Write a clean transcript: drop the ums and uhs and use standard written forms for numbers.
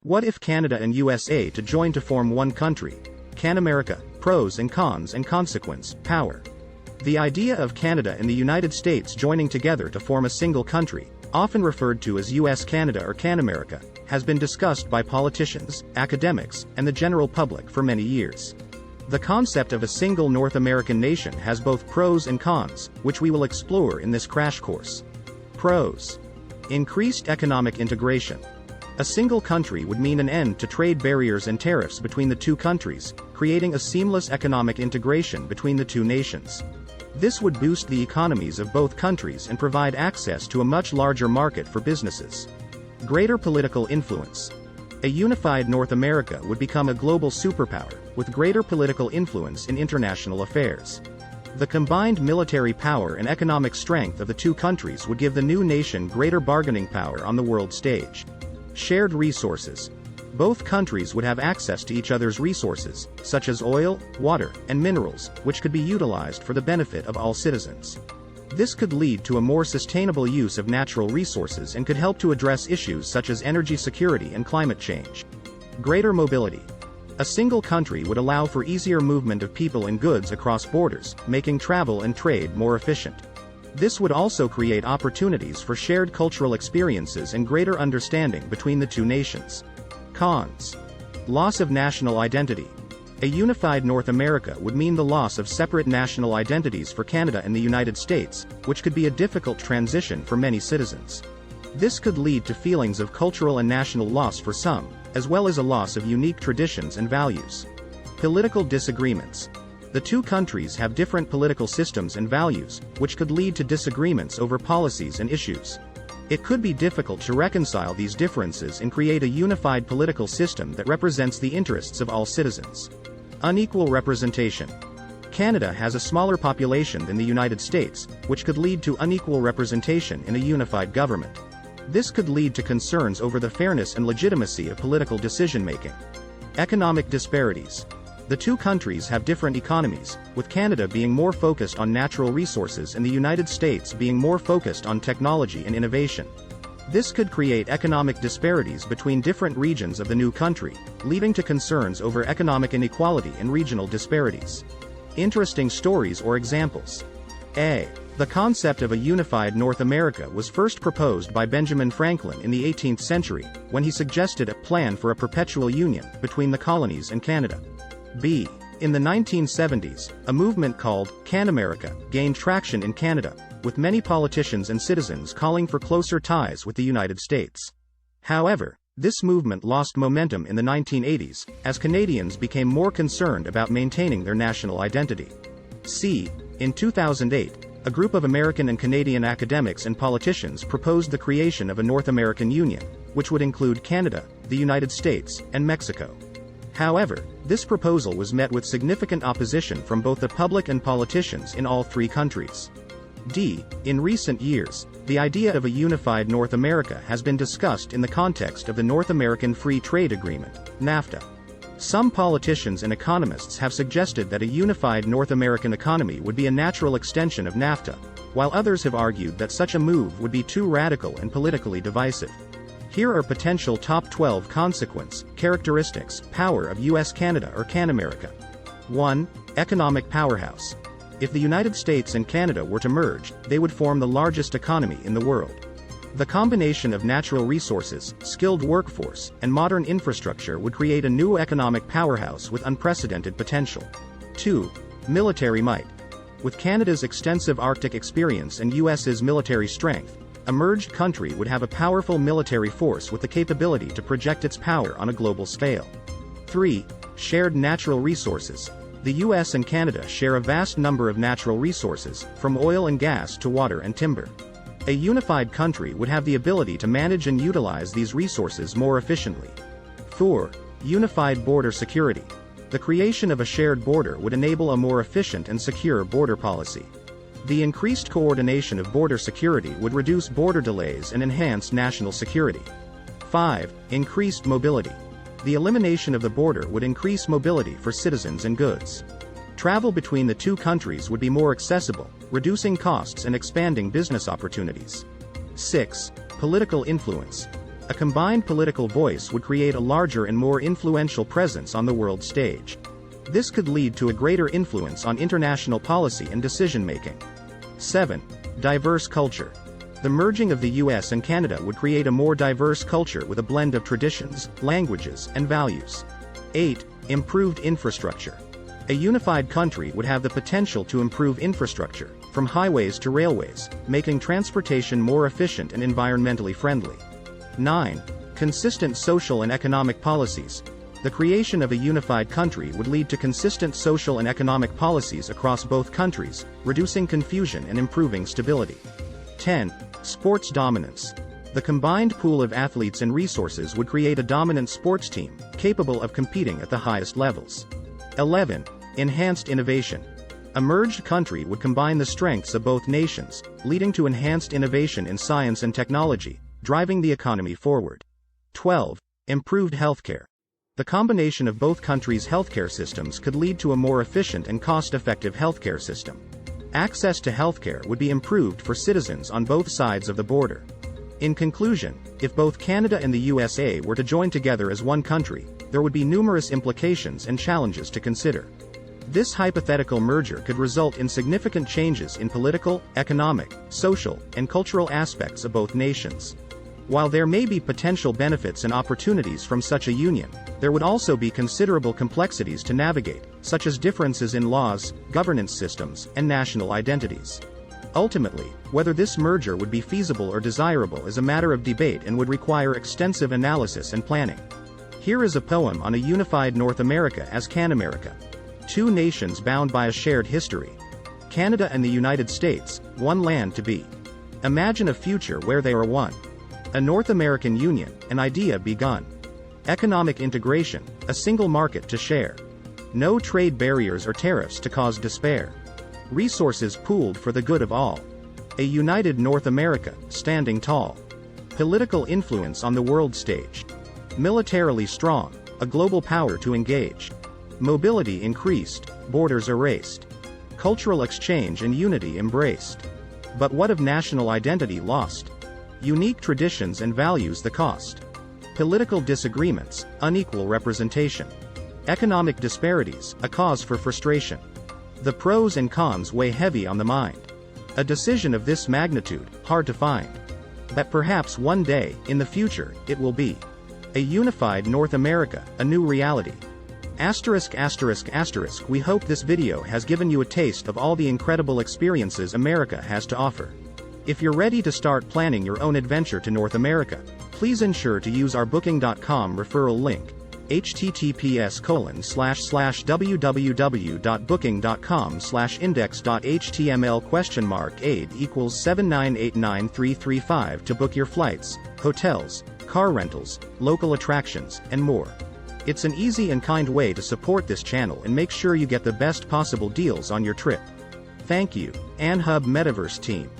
What if Canada and USA to join to form one country? Canamerica, pros and cons and consequence, power. The idea of Canada and the United States joining together to form a single country, often referred to as USCanada or Canamerica, has been discussed by politicians, academics, and the general public for many years. The concept of a single North American nation has both pros and cons, which we will explore in this crash course. Pros. Increased economic integration. A single country would mean an end to trade barriers and tariffs between the two countries, creating a seamless economic integration between the two nations. This would boost the economies of both countries and provide access to a much larger market for businesses. Greater political influence. A unified North America would become a global superpower, with greater political influence in international affairs. The combined military power and economic strength of the two countries would give the new nation greater bargaining power on the world stage. Shared resources. Both countries would have access to each other's resources, such as oil, water, and minerals, which could be utilized for the benefit of all citizens. This could lead to a more sustainable use of natural resources and could help to address issues such as energy security and climate change. Greater mobility. A single country would allow for easier movement of people and goods across borders, making travel and trade more efficient. This would also create opportunities for shared cultural experiences and greater understanding between the two nations. Cons. Loss of national identity. A unified North America would mean the loss of separate national identities for Canada and the United States, which could be a difficult transition for many citizens. This could lead to feelings of cultural and national loss for some, as well as a loss of unique traditions and values. Political disagreements. The two countries have different political systems and values, which could lead to disagreements over policies and issues. It could be difficult to reconcile these differences and create a unified political system that represents the interests of all citizens. Unequal representation. Canada has a smaller population than the United States, which could lead to unequal representation in a unified government. This could lead to concerns over the fairness and legitimacy of political decision-making. Economic disparities. The two countries have different economies, with Canada being more focused on natural resources and the United States being more focused on technology and innovation. This could create economic disparities between different regions of the new country, leading to concerns over economic inequality and regional disparities. Interesting stories or examples. A. The concept of a unified North America was first proposed by Benjamin Franklin in the 18th century, when he suggested a plan for a perpetual union between the colonies and Canada. B. In the 1970s, a movement called Canamerica gained traction in Canada, with many politicians and citizens calling for closer ties with the United States. However, this movement lost momentum in the 1980s, as Canadians became more concerned about maintaining their national identity. C. In 2008, a group of American and Canadian academics and politicians proposed the creation of a North American Union, which would include Canada, the United States, and Mexico. However, this proposal was met with significant opposition from both the public and politicians in all three countries. D. In recent years, the idea of a unified North America has been discussed in the context of the North American Free Trade Agreement, NAFTA. Some politicians and economists have suggested that a unified North American economy would be a natural extension of NAFTA, while others have argued that such a move would be too radical and politically divisive. Here are potential top 12 characteristics, power of USCanada or Canamerica. 1. Economic powerhouse. If the United States and Canada were to merge, they would form the largest economy in the world. The combination of natural resources, skilled workforce, and modern infrastructure would create a new economic powerhouse with unprecedented potential. 2. Military might. With Canada's extensive Arctic experience and US's military strength, a merged country would have a powerful military force with the capability to project its power on a global scale. 3. Shared natural resources. The US and Canada share a vast number of natural resources, from oil and gas to water and timber. A unified country would have the ability to manage and utilize these resources more efficiently. 4. Unified border security. The creation of a shared border would enable a more efficient and secure border policy. The increased coordination of border security would reduce border delays and enhance national security. 5. Increased mobility. The elimination of the border would increase mobility for citizens and goods. Travel between the two countries would be more accessible, reducing costs and expanding business opportunities. 6. Political influence. A combined political voice would create a larger and more influential presence on the world stage. This could lead to a greater influence on international policy and decision-making. 7. Diverse culture. The merging of the US and Canada would create a more diverse culture with a blend of traditions, languages, and values. 8. Improved infrastructure. A unified country would have the potential to improve infrastructure, from highways to railways, making transportation more efficient and environmentally friendly. 9. Consistent social and economic policies. The creation of a unified country would lead to consistent social and economic policies across both countries, reducing confusion and improving stability. 10. Sports dominance. The combined pool of athletes and resources would create a dominant sports team, capable of competing at the highest levels. 11. Enhanced innovation. A merged country would combine the strengths of both nations, leading to enhanced innovation in science and technology, driving the economy forward. 12. Improved healthcare. The combination of both countries' healthcare systems could lead to a more efficient and cost-effective healthcare system. Access to healthcare would be improved for citizens on both sides of the border. In conclusion, if both Canada and the USA were to join together as one country, there would be numerous implications and challenges to consider. This hypothetical merger could result in significant changes in political, economic, social, and cultural aspects of both nations. While there may be potential benefits and opportunities from such a union, there would also be considerable complexities to navigate, such as differences in laws, governance systems, and national identities. Ultimately, whether this merger would be feasible or desirable is a matter of debate and would require extensive analysis and planning. Here is a poem on a unified North America as Canamerica. Two nations bound by a shared history. Canada and the United States, one land to be. Imagine a future where they are one. A North American Union, an idea begun. Economic integration, a single market to share. No trade barriers or tariffs to cause despair. Resources pooled for the good of all. A united North America, standing tall. Political influence on the world stage. Militarily strong, a global power to engage. Mobility increased, borders erased. Cultural exchange and unity embraced. But what of national identity lost? Unique traditions and values the cost. Political disagreements, unequal representation. Economic disparities, a cause for frustration. The pros and cons weigh heavy on the mind. A decision of this magnitude, hard to find. But perhaps one day, in the future, it will be. A unified North America, a new reality. *****. We hope this video has given you a taste of all the incredible experiences America has to offer. If you're ready to start planning your own adventure to North America, please ensure to use our Booking.com referral link, https://www.booking.com/index.html?aid equals 7989335 to book your flights, hotels, car rentals, local attractions, and more. It's an easy and kind way to support this channel and make sure you get the best possible deals on your trip. Thank you, AnHub Metaverse team.